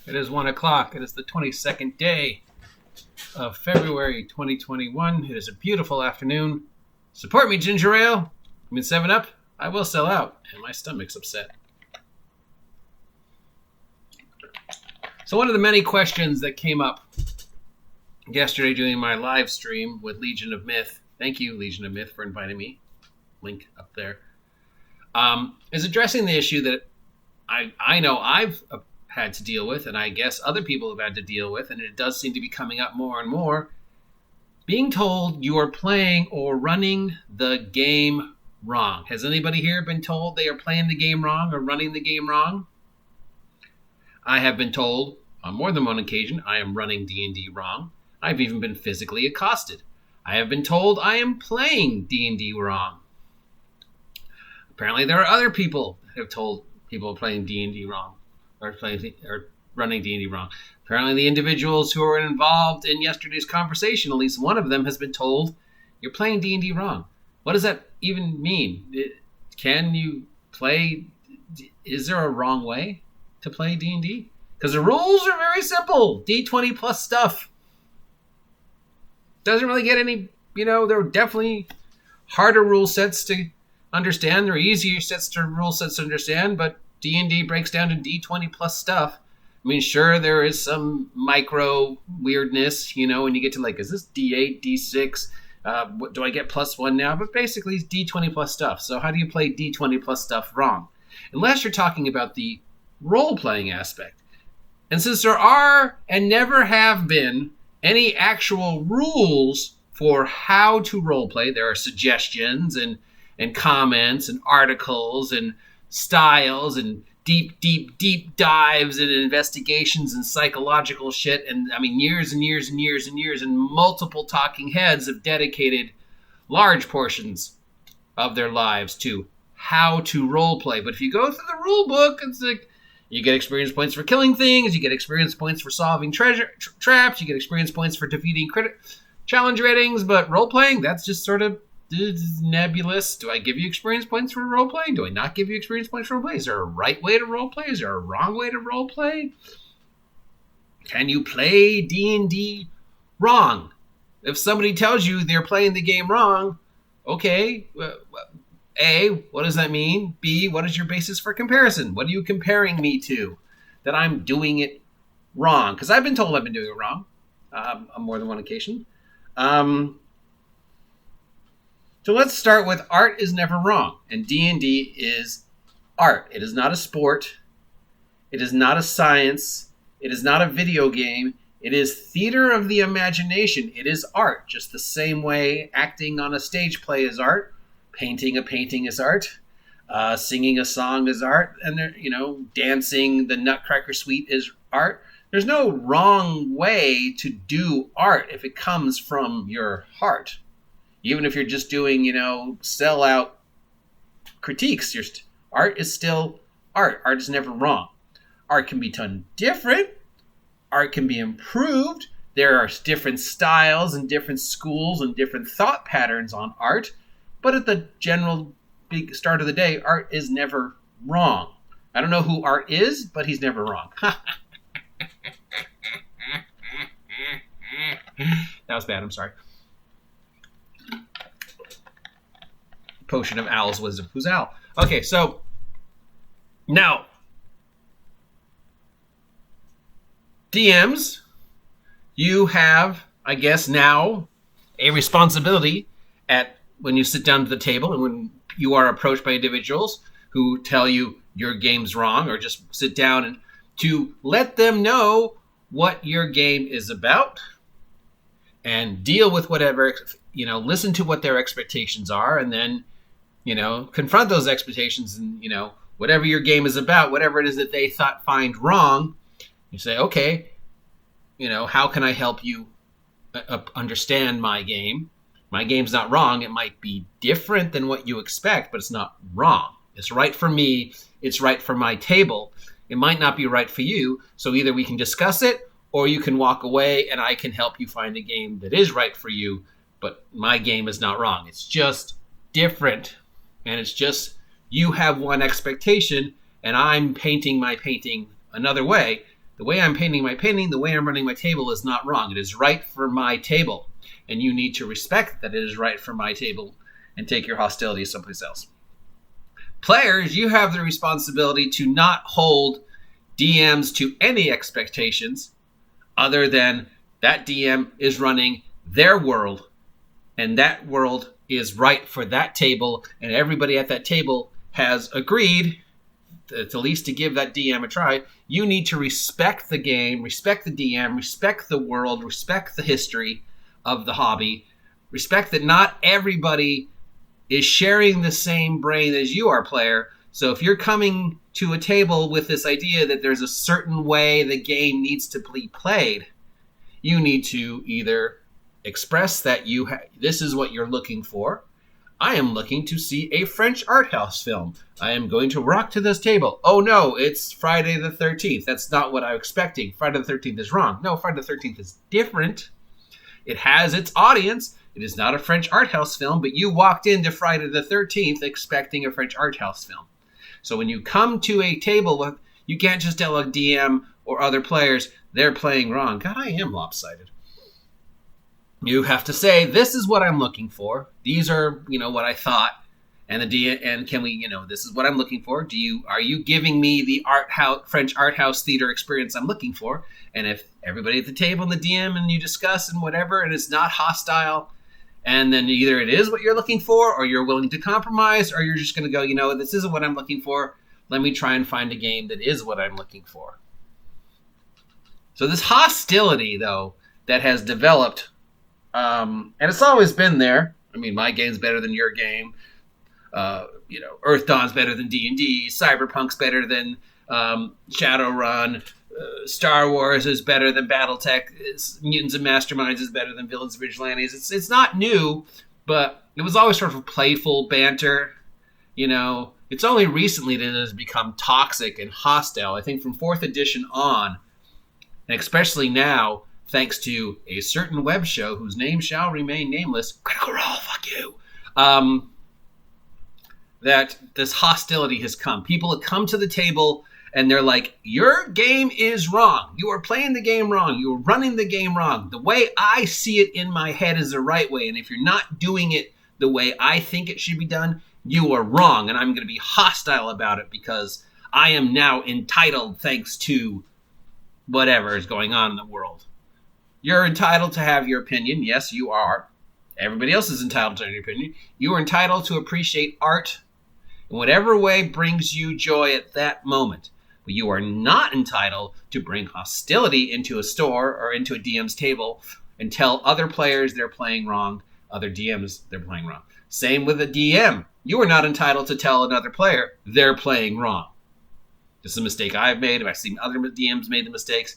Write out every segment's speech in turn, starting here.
It is 1 o'clock. It is the 22nd day of February 2021. It is a beautiful afternoon. Support me, ginger ale. I mean 7-Up. I will sell out, and my stomach's upset. So one of the many questions that came up yesterday during my live stream with Legion of Myth, thank you, Legion of Myth, for inviting me, link up there, is addressing the issue that I know I've had to deal with, and I guess other people have had to deal with, and it does seem to be coming up more and more, being told you are playing or running the game wrong. Has anybody here been told they are playing the game wrong or running the game wrong? I have been told on more than one occasion I am running D&D wrong. I've even been physically accosted. I have been told I am playing D&D wrong. Apparently there are other people that have told people playing D&D wrong or running D&D wrong. Apparently the individuals who are involved in yesterday's conversation, at least one of them has been told, you're playing D&D wrong. What does that even mean? Can you play? Is there a wrong way to play D&D? Because the rules are very simple. D20 plus stuff. Doesn't really get any, there are definitely harder rule sets to understand. There are easier rule sets to understand, but D&D breaks down to D20 plus stuff. I mean, sure, there is some micro weirdness, when you get to is this D8, D6? What, do I get +1 now? But basically, it's D20 plus stuff. So how do you play D20 plus stuff wrong? Unless you're talking about the role-playing aspect. And since there are and never have been any actual rules for how to roleplay, there are suggestions and comments and articles and styles and deep dives and investigations and psychological shit. And I mean, years and years and years and years and multiple talking heads have dedicated large portions of their lives to how to roleplay. But if you go through the rule book, it's like, you get experience points for killing things. You get experience points for solving traps. You get experience points for defeating challenge ratings. But role-playing, that's just sort of nebulous. Do I give you experience points for role-playing? Do I not give you experience points for role-playing? Is there a right way to role-play? Is there a wrong way to role-play? Can you play D&D wrong? If somebody tells you they're playing the game wrong, okay, A, what does that mean? B, what is your basis for comparison? What are you comparing me to that I'm doing it wrong? Because I've been told I've been doing it wrong on more than one occasion. So let's start with art is never wrong. And D&D is art. It is not a sport. It is not a science. It is not a video game. It is theater of the imagination. It is art. Just the same way acting on a stage play is art. Painting a painting is art. Singing a song is art. And, dancing the Nutcracker Suite is art. There's no wrong way to do art if it comes from your heart. Even if you're just doing, sell-out critiques, art is still art. Art is never wrong. Art can be done different. Art can be improved. There are different styles and different schools and different thought patterns on art. But at the general big start of the day, art is never wrong. I don't know who art is, but he's never wrong. That was bad. I'm sorry. Potion of Al's wisdom. Who's Al? Okay, so now DMs, you have, I guess now, a responsibility at when you sit down to the table and when you are approached by individuals who tell you your game's wrong or just sit down and to let them know what your game is about and deal with whatever, listen to what their expectations are and then, confront those expectations and, whatever your game is about, whatever it is that they find wrong, you say, okay, how can I help you understand my game? My game's not wrong. It might be different than what you expect, but it's not wrong. It's right for me. It's right for my table. It might not be right for you. So either we can discuss it or you can walk away and I can help you find a game that is right for you, but my game is not wrong. It's just different. And it's just you have one expectation and I'm painting my painting another way. The way I'm painting my painting, the way I'm running my table is not wrong. It is right for my table. And you need to respect that it is right for my table and take your hostility someplace else. Players, you have the responsibility to not hold DMs to any expectations other than that DM is running their world, and that world is right for that table, and everybody at that table has agreed, at least to give that DM a try. You need to respect the game, respect the DM, respect the world, respect the history of the hobby, respect that not everybody is sharing the same brain as you are, player. So if you're coming to a table with this idea that there's a certain way the game needs to be played, you need to either express that this is what you're looking for. I am looking to see a French art house film. I am going to rock to this table. Oh no, it's Friday the 13th. That's not what I'm expecting. Friday the 13th is wrong. No, Friday the 13th is different. It has its audience. It is not a French art house film, but you walked into Friday the 13th expecting a French art house film. So when you come to a table, you can't just tell a DM or other players they're playing wrong. God, I am lopsided. You have to say, this is what I'm looking for. These are, what I thought. And can we, this is what I'm looking for. Are you giving me the French art house theater experience I'm looking for? And if everybody at the table and the DM and you discuss and whatever, and it's not hostile, and then either it is what you're looking for, or you're willing to compromise, or you're just going to go, this isn't what I'm looking for. Let me try and find a game that is what I'm looking for. So this hostility, though, that has developed, and it's always been there. I mean, my game's better than your game. Earth Dawn's better than D&D. Cyberpunk's better than Shadowrun. Star Wars is better than BattleTech. Mutants and Masterminds is better than Villains and Vigilantes. It's not new, but it was always sort of playful banter. It's only recently that it has become toxic and hostile. I think from 4th edition on, and especially now, thanks to a certain web show whose name shall remain nameless, Critical Role, fuck you, that this hostility has come. People have come to the table and they're like, your game is wrong. You are playing the game wrong. You are running the game wrong. The way I see it in my head is the right way. And if you're not doing it the way I think it should be done, you are wrong. And I'm going to be hostile about it because I am now entitled thanks to whatever is going on in the world. You're entitled to have your opinion. Yes, you are. Everybody else is entitled to your opinion. You are entitled to appreciate art in whatever way brings you joy at that moment. But you are not entitled to bring hostility into a store or into a DM's table and tell other players they're playing wrong, other DMs they're playing wrong. Same with a DM. You are not entitled to tell another player they're playing wrong. This is a mistake I've made. I've seen other DMs made the mistakes.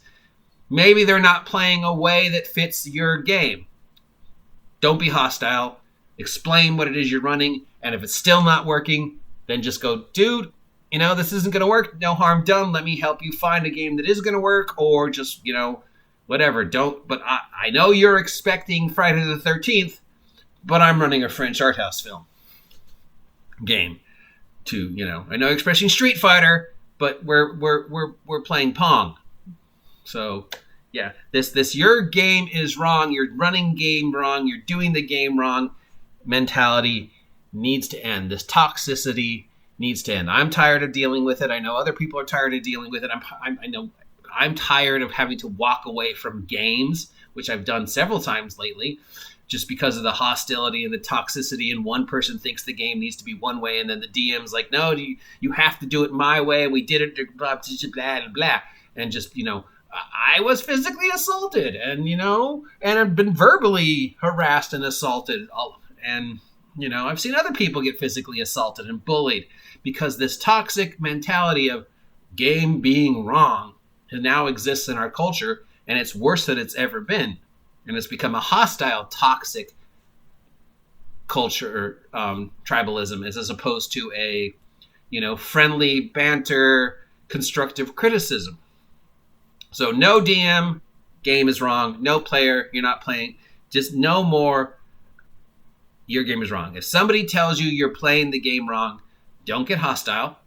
Maybe they're not playing a way that fits your game. Don't be hostile. Explain what it is you're running. And if it's still not working, then just go, dude, this isn't going to work. No harm done. Let me help you find a game that is going to work, or just, whatever. But I know you're expecting Friday the 13th, but I'm running a French art house film game to, I know you're expressing Street Fighter, but we're playing Pong. So yeah, this your game is wrong. You're running game wrong. You're doing the game wrong mentality needs to end. This toxicity needs to end. I'm tired of dealing with it. I know other people are tired of dealing with it. I know I'm tired of having to walk away from games, which I've done several times lately, just because of the hostility and the toxicity. And one person thinks the game needs to be one way, and then the DM's like, no, you have to do it my way. We did it, blah, blah, blah, blah. And just, I was physically assaulted and I've been verbally harassed and assaulted. And, I've seen other people get physically assaulted and bullied because this toxic mentality of game being wrong now exists in our culture, and it's worse than it's ever been. And it's become a hostile, toxic culture, tribalism, as opposed to a, friendly banter, constructive criticism. So no DM, game is wrong. No player, you're not playing. Just no more, your game is wrong. If somebody tells you you're playing the game wrong, don't get hostile.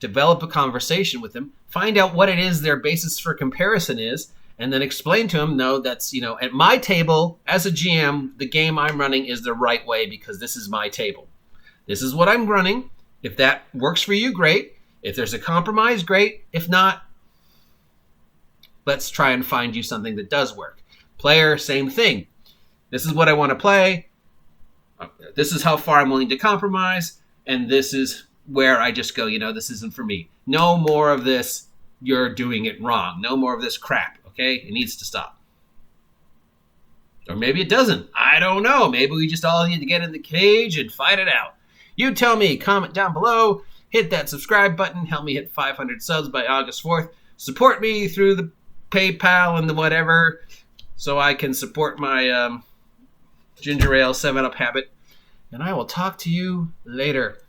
develop a conversation with them, find out what it is their basis for comparison is, and then explain to them, no, that's, at my table, as a GM, the game I'm running is the right way because this is my table. This is what I'm running. If that works for you, great. If there's a compromise, great. If not, let's try and find you something that does work. Player, same thing. This is what I want to play. This is how far I'm willing to compromise. And this is where I just go, this isn't for me. No more of this, you're doing it wrong. No more of this crap, okay? It needs to stop. Or maybe it doesn't. I don't know. Maybe we just all need to get in the cage and fight it out. You tell me. Comment down below. Hit that subscribe button. Help me hit 500 subs by August 4th. Support me through the PayPal and the whatever so I can support my ginger ale 7-Up habit. And I will talk to you later.